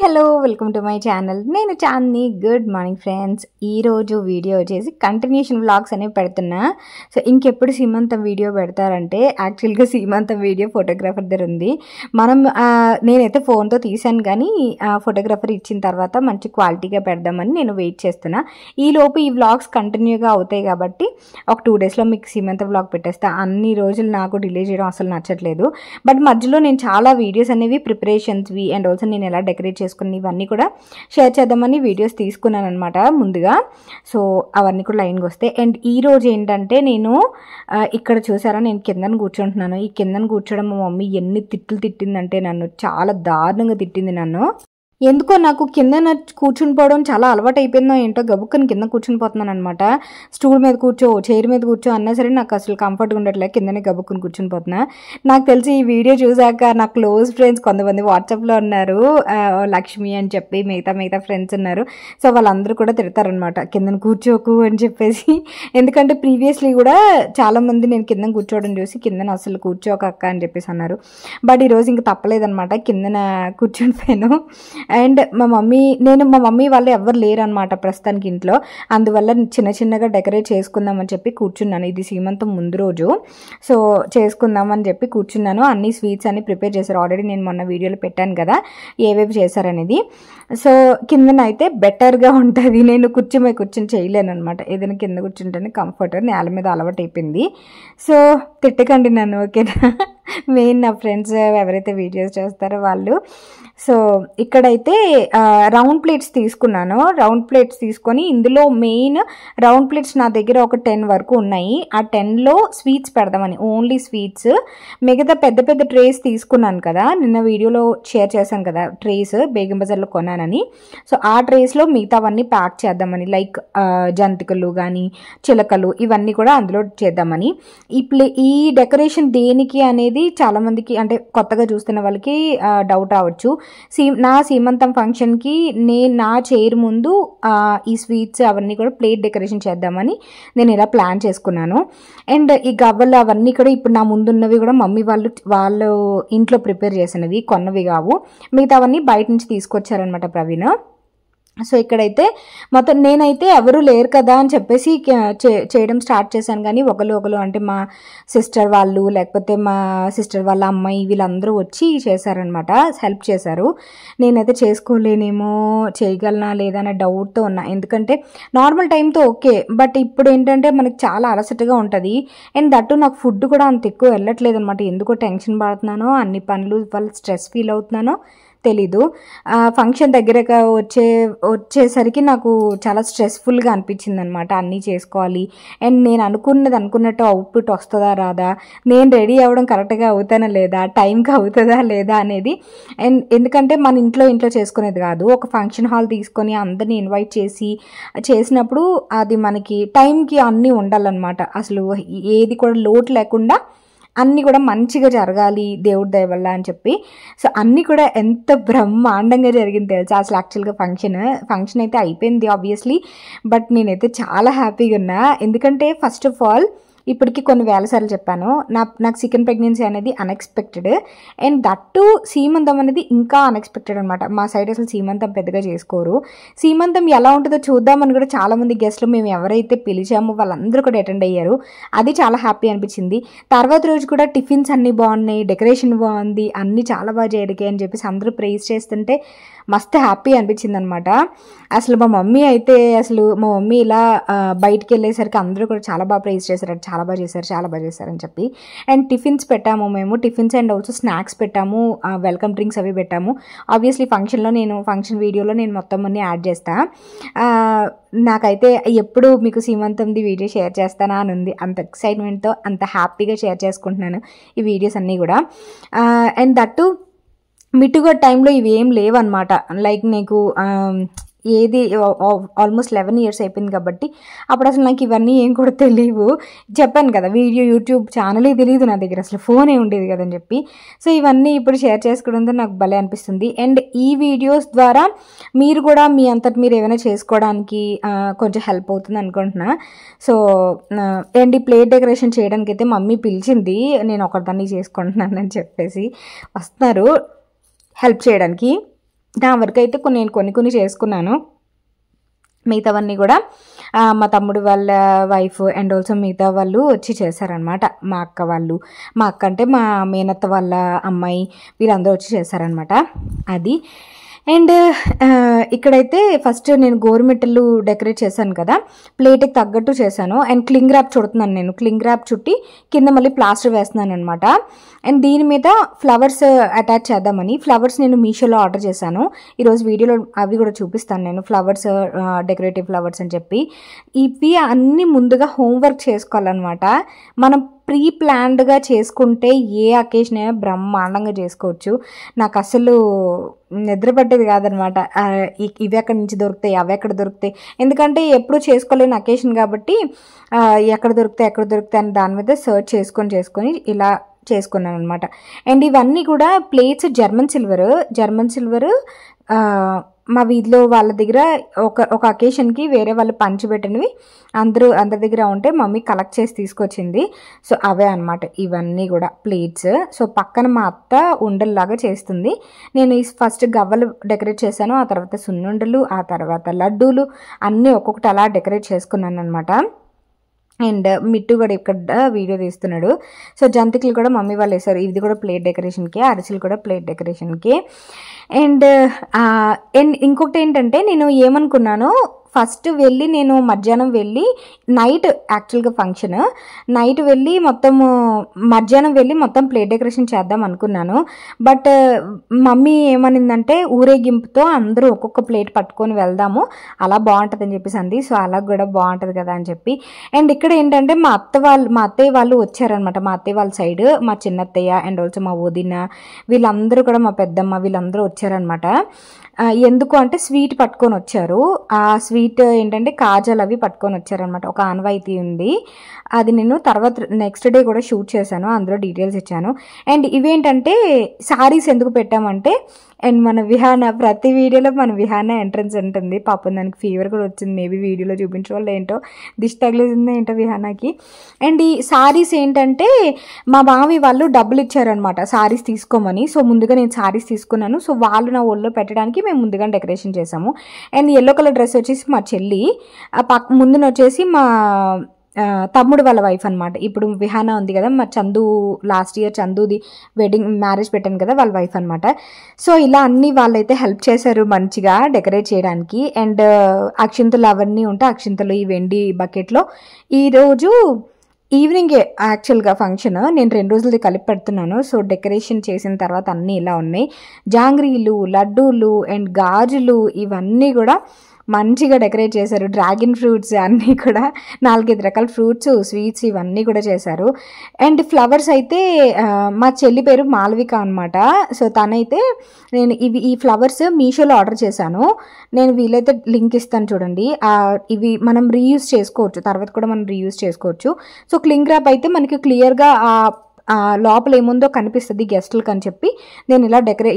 Hello welcome to my channel. నేను Chandini. Good morning friends. ఈరోజు video వచ్చేసి కంటిన్యూషన్ వ్లాగ్స్ అనేవి పెడుతున్నా. సో ఇంకెప్పుడు సీమంతం వీడియో పెడతారంటే యాక్చువల్గా సీమంతం వీడియో ఫోటోగ్రాఫర్ దగ్గర ఉంది. నేనైతే ఫోన్తో తీసాను కానీ ఫోటోగ్రాఫర్ ఇచ్చిన తర్వాత మంచి క్వాలిటీగా పెడదామని నేను వెయిట్ చేస్తున్నా. ఈలోపు ఈ వ్లాగ్స్ కంటిన్యూగా అవుతాయి కాబట్టి ఒక 2 డేస్లో మీకు సీమంతం వ్లాగ్ పెట్టేస్తా. అన్ని రోజులు నాకు డిలే చేయడం అసలు నచ్చట్లేదు. బట్ మధ్యలో నేను చాలా వీడియోస్ అనేవి ప్రిపరేషన్స్వి అండ్ ఆల్సో నేను ఎలా డెకరేట్ చేసుకుని ఇవన్నీ కూడా షేర్ చేద్దామని వీడియోస్ తీసుకున్నాను అనమాట ముందుగా. సో అవన్నీ కూడా లైన్గా వస్తాయి. అండ్ ఈరోజు ఏంటంటే నేను ఇక్కడ చూసారా, నేను కిందన కూర్చుంటున్నాను. ఈ కిందన కూర్చోవడం మా మమ్మీ ఎన్ని తిట్లు తిట్టిందంటే నన్ను చాలా దారుణంగా తిట్టింది నన్ను. ఎందుకో నాకు కింద కూర్చుని పోవడం చాలా అలవాటు అయిపోయిందో ఏంటో గబుక్కని కింద కూర్చుని పోతున్నాను అనమాట. స్టూల్ మీద కూర్చో, చైర్ మీద కూర్చో అన్నా సరే నాకు అసలు కంఫర్ట్గా ఉండట్లేదు. కిందనే గబుక్కుని కూర్చుని పోతున్నా. నాకు తెలిసి ఈ వీడియో చూసాక నా క్లోజ్ ఫ్రెండ్స్ కొంతమంది వాట్సాప్లో ఉన్నారు, లక్ష్మి అని చెప్పి మిగతా ఫ్రెండ్స్ ఉన్నారు. సో వాళ్ళందరూ కూడా తిడతారనమాట కిందన కూర్చోకు అని చెప్పేసి. ఎందుకంటే ప్రీవియస్లీ కూడా చాలామంది నేను కింద కూర్చోవడం చూసి కిందన అసలు కూర్చోక అక్క అని చెప్పేసి అన్నారు. బట్ ఈరోజు ఇంక తప్పలేదనమాట, కిందన కూర్చొని పోయాను. అండ్ మా మమ్మీ వాళ్ళు ఎవరు లేరనమాట ప్రస్తుతానికి ఇంట్లో. అందువల్ల చిన్నగా డెకరేట్ చేసుకుందామని చెప్పి కూర్చున్నాను. ఇది సీమంతం ముందు రోజు, సో చేసుకుందామని చెప్పి కూర్చున్నాను. అన్ని స్వీట్స్ అన్ని ప్రిపేర్ చేశారు. ఆల్రెడీ నేను మొన్న వీడియోలో పెట్టాను కదా ఏవేవి చేశారనేది. సో కిందనైతే బెటర్గా ఉంటుంది. నేను కూర్చొని చేయలేను అనమాట. ఏదైనా కింద కూర్చుంటేనే కంఫర్ట్, నేల మీద అలవాటు అయిపోయింది. సో తిట్టకండి నన్ను, ఓకేనా? మెయిన్ నా ఫ్రెండ్స్ ఎవరైతే వీడియోస్ చేస్తారో వాళ్ళు. సో ఇక్కడైతే రౌండ్ ప్లేట్స్ తీసుకున్నాను. రౌండ్ ప్లేట్స్ తీసుకొని ఇందులో మెయిన్ రౌండ్ ప్లేట్స్ నా దగ్గర ఒక 10 వరకు ఉన్నాయి. ఆ 10లో స్వీట్స్ పెడదామని, ఓన్లీ స్వీట్స్. మిగతా పెద్ద ట్రేస్ తీసుకున్నాను కదా, నిన్న వీడియోలో షేర్ చేశాను కదా ట్రేస్ బేగం బజార్లో కొన్నానని. సో ఆ ట్రేస్లో మిగతావన్నీ ప్యాక్ చేద్దామని, లైక్ జంతికలు కానీ చిలకలు ఇవన్నీ కూడా అందులో చేద్దామని. ఈ డెకరేషన్ దేనికి అనేది చాలామందికి, అంటే కొత్తగా చూస్తున్న వాళ్ళకి డౌట్ అవ్వచ్చు. నా సీమంతం ఫంక్షన్కి నా చైర్ ముందు ఈ స్వీట్స్ అవన్నీ కూడా ప్లేట్ డెకరేషన్ చేద్దామని నేను ఇలా ప్లాన్ చేసుకున్నాను. అండ్ ఈ గవ్వలు అవన్నీ కూడా ఇప్పుడు నా ముందున్నవి కూడా మమ్మీ వాళ్ళు ఇంట్లో ప్రిపేర్ చేసినవి, కొన్నవి కావు. మిగతా అవన్నీ బయట నుంచి తీసుకొచ్చారనమాట ప్రవీణ్. సో ఇక్కడైతే మొత్తం నేనైతే ఎవరు లేరు కదా అని చెప్పేసి చేయడం స్టార్ట్ చేశాను. కానీ ఒకరు అంటే మా సిస్టర్ వాళ్ళు, లేకపోతే మా సిస్టర్ వాళ్ళ అమ్మాయి, వీళ్ళందరూ వచ్చి చేశారనమాట, హెల్ప్ చేశారు. నేనైతే చేసుకోలేనేమో, చేయగలనా లేదా అనే డౌట్తో ఉన్నా. ఎందుకంటే నార్మల్ టైంతో ఓకే, బట్ ఇప్పుడు ఏంటంటే మనకి చాలా అలసటగా ఉంటుంది. అండ్ దట్టు నాకు ఫుడ్ కూడా అంత ఎక్కువ వెళ్ళట్లేదు అనమాట. ఎందుకో టెన్షన్ పడుతున్నానో, అన్ని పనులు వల్ల స్ట్రెస్ ఫీల్ అవుతున్నానో తెలీదు. ఫంక్షన్ దగ్గరగా వచ్చేసరికి నాకు చాలా స్ట్రెస్ఫుల్గా అనిపించింది అనమాట. అన్నీ చేసుకోవాలి అండ్ నేను అనుకున్నట్టు అవుట్పుట్ వస్తుందా రాదా, నేను రెడీ అవ్వడం కరెక్ట్గా అవుతానా లేదా, టైంకి అవుతుందా లేదా అనేది. అండ్ ఎందుకంటే మన ఇంట్లో చేసుకునేది కాదు, ఒక ఫంక్షన్ హాల్ తీసుకొని అందరినీ ఇన్వైట్ చేసినప్పుడు అది మనకి టైంకి అన్నీ ఉండాలన్నమాట. అసలు ఏది కూడా లోటు లేకుండా అన్నీ కూడా మంచిగా జరగాలి దేవుడి దయ వల్ల అని చెప్పి. సో అన్నీ కూడా ఎంత బ్రహ్మాండంగా జరిగింది తెలుసా. అసలు యాక్చువల్గా ఫంక్షన్ అయితే అయిపోయింది ఆబ్వియస్లీ, బట్ నేనైతే చాలా హ్యాపీగా ఉన్నా. ఎందుకంటే ఫస్ట్ ఆఫ్ ఆల్ ఇప్పటికి కొన్ని వేల సార్లు చెప్పాను, నాకు సెకండ్ ప్రెగ్నెన్సీ అనేది అన్ఎక్స్పెక్టెడ్. అండ్ దట్టు సీమంతం అనేది ఇంకా అన్ఎక్స్పెక్టెడ్ అనమాట. మా సైడ్ అసలు సీమంతం పెద్దగా చేసుకోరు. సీమంతం ఎలా ఉంటుందో చూద్దామని కూడా చాలామంది గెస్ట్లు మేము ఎవరైతే పిలిచామో వాళ్ళందరూ కూడా అటెండ్ అయ్యారు. అది చాలా హ్యాపీ అనిపించింది. తర్వాత రోజు కూడా టిఫిన్స్ అన్నీ బాగున్నాయి, డెకరేషన్ బాగుంది, అన్నీ చాలా బాగా జరిగాయి అని చెప్పేసి అందరూ ప్రైజ్ చేస్తుంటే మస్తు హ్యాపీ అనిపించింది అనమాట. అసలు మా మమ్మీ ఇలా బయటికి వెళ్ళేసరికి అందరూ కూడా చాలా బాగా ప్రైజ్ చేశారు, చాలా బాగా చేశారు అని చెప్పి. అండ్ టిఫిన్స్ పెట్టాము మేము, టిఫిన్స్ అండ్ ఆల్సో స్నాక్స్ పెట్టాము, వెల్కమ్ డ్రింక్స్ అవి పెట్టాము. ఆబ్వియస్లీ ఫంక్షన్ వీడియోలో నేను మొత్తం అన్నీ యాడ్ చేస్తా. నాకైతే ఎప్పుడు మీకు సీమంతంది వీడియో షేర్ చేస్తానా అని ఉంది. అంత ఎక్సైట్మెంట్తో అంత హ్యాపీగా షేర్ చేసుకుంటున్నాను ఈ వీడియోస్ అన్నీ కూడా. అండ్ దట్టు మిట్టుగా టైంలో ఇవి ఏం లేవన్నమాట. లైక్ నీకు ఏది ఆల్మోస్ట్ 11 years అయిపోయింది కాబట్టి అప్పుడు అసలు నాకు ఇవన్నీ ఏం కూడా తెలియవు. చెప్పాను కదా యూట్యూబ్ ఛానలే తెలియదు నా దగ్గర, అసలు ఫోనే ఉండేది కదని చెప్పి. సో ఇవన్నీ ఇప్పుడు షేర్ చేసుకోవడంతో నాకు భలే అనిపిస్తుంది. అండ్ ఈ వీడియోస్ ద్వారా మీరు కూడా మీ అంతటి మీరు ఏమైనా చేసుకోవడానికి కొంచెం హెల్ప్ అవుతుంది అనుకుంటున్నా. సో అండ్ ఈ ప్లేట్ డెకరేషన్ చేయడానికి అయితే మమ్మీ పిలిచింది, నేను ఒకదాన్ని చేసుకుంటున్నాను అని చెప్పేసి వస్తున్నారు హెల్ప్ చేయడానికి. నా వరకు అయితే నేను కొన్ని చేసుకున్నాను. మిగతావన్నీ కూడా మా తమ్ముడు వాళ్ళ వైఫ్ అండ్ ఆల్సో మిగతా వాళ్ళు వచ్చి చేశారనమాట. మా అక్క వాళ్ళు, మా అక్క అంటే మా మేనత్త వాళ్ళ అమ్మాయి, వీళ్ళందరూ వచ్చి చేశారనమాట. అది అండ్ ఇక్కడైతే ఫస్ట్ నేను గోరుమిట్టలు డెకరేట్ చేశాను కదా, ప్లేట్కి తగ్గట్టు చేశాను. అండ్ క్లింగ్ ర్యాప్ చుడుతున్నాను, నేను క్లింగ్ ర్యాప్ చుట్టి కింద మళ్ళీ ప్లాస్టర్ వేస్తున్నాను అనమాట. అండ్ దీని మీద ఫ్లవర్స్ అటాచ్ చేద్దామని ఫ్లవర్స్ నేను మీషోలో ఆర్డర్ చేశాను. ఈరోజు వీడియోలో అవి కూడా చూపిస్తాను నేను, ఫ్లవర్స్ డెకరేటివ్ ఫ్లవర్స్ అని చెప్పి. ఇవి అన్నీ ముందుగా హోంవర్క్ చేసుకోవాలన్నమాట. మనం ప్రీ ప్లాన్డ్గా చేసుకుంటే ఏ అకేషన్ అయినా బ్రహ్మాండంగా చేసుకోవచ్చు. నాకు అసలు నిద్ర పట్టేది కాదనమాట, ఇవి ఎక్కడి నుంచి దొరుకుతాయి, అవి ఎక్కడ దొరుకుతాయి, ఎందుకంటే ఎప్పుడు చేసుకోలేని అకేషన్ కాబట్టి ఎక్కడ దొరుకుతాయి అని దాని మీద సర్చ్ చేసుకొని ఇలా చేసుకున్నాను అనమాట. అండ్ ఇవన్నీ కూడా ప్లేట్స్ జర్మన్ సిల్వర్ మా వీధిలో వాళ్ళ దగ్గర ఒక అకేషన్కి వేరే వాళ్ళు పంచిపెట్టినవి అందరి దగ్గర ఉంటే మమ్మీ కలెక్ట్ చేసి తీసుకొచ్చింది. సో అవే అనమాట ఇవన్నీ కూడా ప్లేట్స్. సో పక్కన మా అత్త ఉండల్లాగా చేస్తుంది. నేను ఫస్ట్ గవ్వలు డెకరేట్ చేశాను, ఆ తర్వాత సున్నుండలు, ఆ తర్వాత లడ్డూలు అన్నీ ఒక్కొక్కటి అలా డెకరేట్ చేసుకున్నాను అనమాట. అండ్ మిట్టు కూడా ఇక్కడ వీడియో తీస్తున్నాడు. సో జంతికలు కూడా మమ్మీ వాళ్ళు వేశారు, ఇది కూడా ప్లేట్ డెకరేషన్కి, అరిసెలు కూడా ప్లేట్ డెకరేషన్కి. అండ్ ఇంకొకటి ఏంటంటే నేను ఏమనుకున్నాను, ఫస్ట్ వెళ్ళి నేను మధ్యాహ్నం వెళ్ళి నైట్ యాక్చువల్గా ఫంక్షన్ నైట్ వెళ్ళి మధ్యాహ్నం వెళ్ళి మొత్తం ప్లేట్ డెకరేషన్ చేద్దాం అనుకున్నాను. బట్ మమ్మీ ఏమనిందంటే ఊరేగింపుతో అందరూ ఒక్కొక్క ప్లేట్ పట్టుకొని వెళ్దాము, అలా బాగుంటుంది అని చెప్పేసి అంది. సో అలా కూడా బాగుంటుంది కదా అని చెప్పి. అండ్ ఇక్కడ ఏంటంటే మా అత్తయ్య వాళ్ళు వచ్చారనమాట. మా అత్తయ్య వాళ్ళ సైడ్ మా చిన్నత్తయ్య అండ్ ఆల్సో మా వదిన వీళ్ళందరూ కూడా, మా పెద్దమ్మ వీళ్ళందరూ వచ్చారనమాట. ఎందుకు అంటే స్వీట్ పట్టుకొని వచ్చారు. ఆ స్వీట్ ఏంటంటే కాజాలు అవి పట్టుకొని వచ్చారనమాట. ఒక ఆనవాయితీ ఉంది, అది నేను తర్వాత నెక్స్ట్ డే కూడా షూట్ చేశాను, అందులో డీటెయిల్స్ ఇచ్చాను. అండ్ ఇవేంటంటే శారీస్ ఎందుకు పెట్టామంటే, అండ్ మన విహాన ప్రతి వీడియోలో మన విహాన ఎంట్రన్స్ ఉంటుంది. పాపం దానికి ఫీవర్ కూడా వచ్చింది, మేబీ వీడియోలో చూపించడం ఏంటో దిష్టి తగిలిందో ఏంటో విహానాకి. అండ్ ఈ శారీస్ ఏంటంటే మా మావి వాళ్ళు డబ్బులు ఇచ్చారనమాట శారీస్ తీసుకోమని. సో ముందుగా నేను శారీస్ తీసుకున్నాను. సో వాళ్ళు నా ఒళ్ళో పెట్టడానికి మేము ముందుగా డెకరేషన్ చేసాము. అండ్ ఎల్లో కలర్ డ్రెస్ వచ్చేసి మా చెల్లి, ముందున వచ్చేసి మా తమ్ముడు వాళ్ళ వైఫ్ అనమాట. ఇప్పుడు విహానా ఉంది కదా, మా చందు లాస్ట్ ఇయర్ చందుది మ్యారేజ్ పెట్టాను కదా, వాళ్ళ వైఫ్ అనమాట. సో ఇలా అన్ని వాళ్ళైతే హెల్ప్ చేశారు మంచిగా డెకరేట్ చేయడానికి. అండ్ అక్షింతలు అవన్నీ ఉంటే అక్షింతలు ఈ వెండి బకెట్లో ఈరోజు ఈవినింగే యాక్చువల్గా ఫంక్షన్, నేను 2 రోజులది కలిపి పెడుతున్నాను. సో డెకరేషన్ చేసిన తర్వాత అన్నీ ఇలా ఉన్నాయి. జాంగ్రీలు, లడ్డూలు అండ్ గాజులు ఇవన్నీ కూడా మంచిగా డెకరేట్ చేశారు. డ్రాగన్ ఫ్రూట్స్ అన్నీ కూడా 4-5 రకాల ఫ్రూట్స్, స్వీట్స్ ఇవన్నీ కూడా చేశారు. అండ్ ఫ్లవర్స్ అయితే మా చెల్లి పేరు మాలవిక అనమాట. సో తనైతే నేను ఈ ఫ్లవర్స్ మీషోలో ఆర్డర్ చేశాను. నేను వీలైతే లింక్ ఇస్తాను చూడండి. ఇవి మనం రీయూజ్ చేసుకోవచ్చు, తర్వాత కూడా మనం రీయూజ్ చేసుకోవచ్చు. సో క్లింగ్ ర్యాప్ అయితే మనకి క్లియర్గా లోపల ఏముందో కనిపిస్తుంది గెస్టులకు అని చెప్పి నేను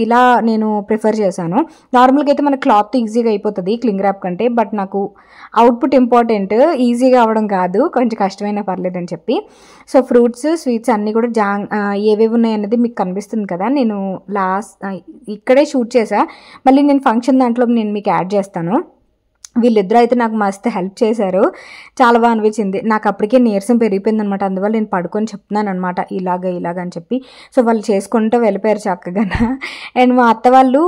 ఇలా నేను ప్రిఫర్ చేశాను. నార్మల్గా అయితే మన క్లాత్ ఈజీగా అయిపోతుంది క్లింగ్ ర్యాప్ కంటే, బట్ నాకు అవుట్పుట్ ఇంపార్టెంట్, ఈజీగా అవ్వడం కాదు, కొంచెం కష్టమైనా పర్లేదని చెప్పి. సో ఫ్రూట్స్, స్వీట్స్ అన్నీ కూడా ఏవేవి ఉన్నాయి అనేది మీకు కనిపిస్తుంది కదా. నేను ఇక్కడే షూట్ చేసా, మళ్ళీ నేను ఫంక్షన్ దాంట్లో నేను మీకు యాడ్ చేస్తాను. వీళ్ళిద్దరూ అయితే నాకు మస్తు హెల్ప్ చేశారు, చాలా బాగా అనిపించింది. నాకు అప్పటికే నీరసం పెరిగిపోయింది అనమాట, అందువల్ల నేను పడుకొని చెప్తున్నాను అనమాట ఇలాగ అని చెప్పి. సో వాళ్ళు చేసుకుంటూ వెళ్ళిపోయారు చక్కగా. అండ్ మా అత్త వాళ్ళు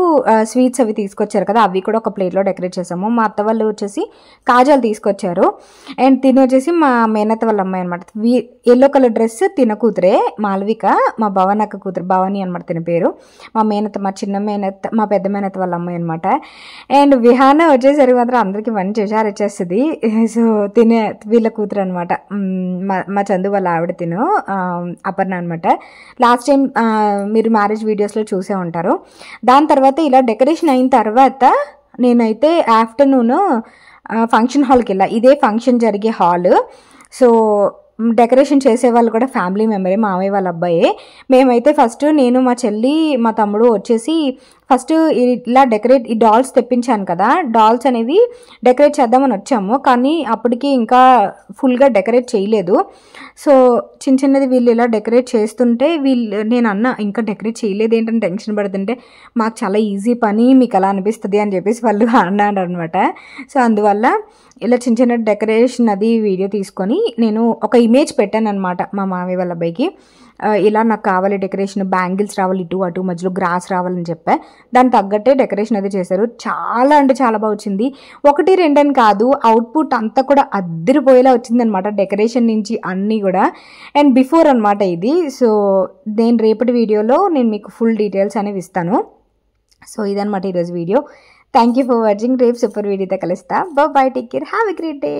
స్వీట్స్ అవి తీసుకొచ్చారు కదా, అవి కూడా ఒక ప్లేట్లో డెకరేట్ చేసాము. మా అత్త వాళ్ళు వచ్చేసి కాజాలు తీసుకొచ్చారు. అండ్ తిని వచ్చేసి మా మేనత్త వాళ్ళ అమ్మాయి అనమాట. ఎల్లో కలర్ డ్రెస్ తిన కూతురే మాలవిక, మా భవనక్క కూతురు భవాని అనమాట తిన పేరు. మా మేనత్త, మా చిన్న మేనత్త, మా పెద్ద మేనత్త వాళ్ళ అమ్మాయి అనమాట. అండ్ విహాన వచ్చేసరికి మాత్రం అందరికీ మంచి హుషారు వచ్చేస్తుంది. సో వీళ్ళ కూతురు అనమాట, మా చందు వాళ్ళ ఆవిడ తిను అపర్ణ అనమాట. లాస్ట్ టైం మీరు మ్యారేజ్ వీడియోస్లో చూసే ఉంటారు. దాని తర్వాత ఇలా డెకరేషన్ అయిన తర్వాత నేనైతే ఆఫ్టర్నూన్ ఫంక్షన్ హాల్కి వెళ్ళా. ఇదే ఫంక్షన్ జరిగే హాల్. సో డెకరేషన్ చేసే వాళ్ళు కూడా ఫ్యామిలీ మెంబరే, మామయ్య వాళ్ళ అబ్బాయే. మేమైతే ఫస్ట్ నేను, మా చెల్లి, మా తమ్ముడు వచ్చేసి ఫస్ట్ ఇలా ఈ డాల్స్ తెప్పించాను కదా, డాల్స్ అనేవి డెకరేట్ చేద్దామని వచ్చాము, కానీ అప్పటికి ఇంకా ఫుల్గా డెకరేట్ చేయలేదు. సో చిన్నది వీళ్ళు ఇలా డెకరేట్ చేస్తుంటే నేను అన్న ఇంకా డెకరేట్ చేయలేదు ఏంటని టెన్షన్ పడుతుంటే, మాకు చాలా ఈజీ పని, మీకు అలా అనిపిస్తుంది అని చెప్పేసి వాళ్ళు అన్నారు అనమాట. సో అందువల్ల ఇలా చిన్న డెకరేషన్ అది వీడియో తీసుకొని నేను ఒక ఇమేజ్ పెట్టాను అనమాట మా మామయ్య వాళ్ళ అబ్బాయికి. ఇలా నాకు కావాలి డెకరేషన్, బ్యాంగిల్స్ రావాలి, ఇటు అటు మధ్యలో గ్రాస్ రావాలని చెప్పా. దానికి తగ్గట్టే డెకరేషన్ అది చేశారు. చాలా అంటే చాలా బాగా వచ్చింది. 1, 2 అని కాదు, అవుట్పుట్ అంతా కూడా అద్దరిపోయేలా వచ్చిందనమాట, డెకరేషన్ నుంచి అన్నీ కూడా. అండ్ బిఫోర్ అనమాట ఇది. సో నేను రేపటి వీడియోలో నేను మీకు ఫుల్ డీటెయిల్స్ అనేవి ఇస్తాను. సో ఇదనమాట ఈరోజు వీడియో. Thank you for watching. రేపు సూపర్ వీడియోతో కలుస్తా. Bye, take care, have a great day.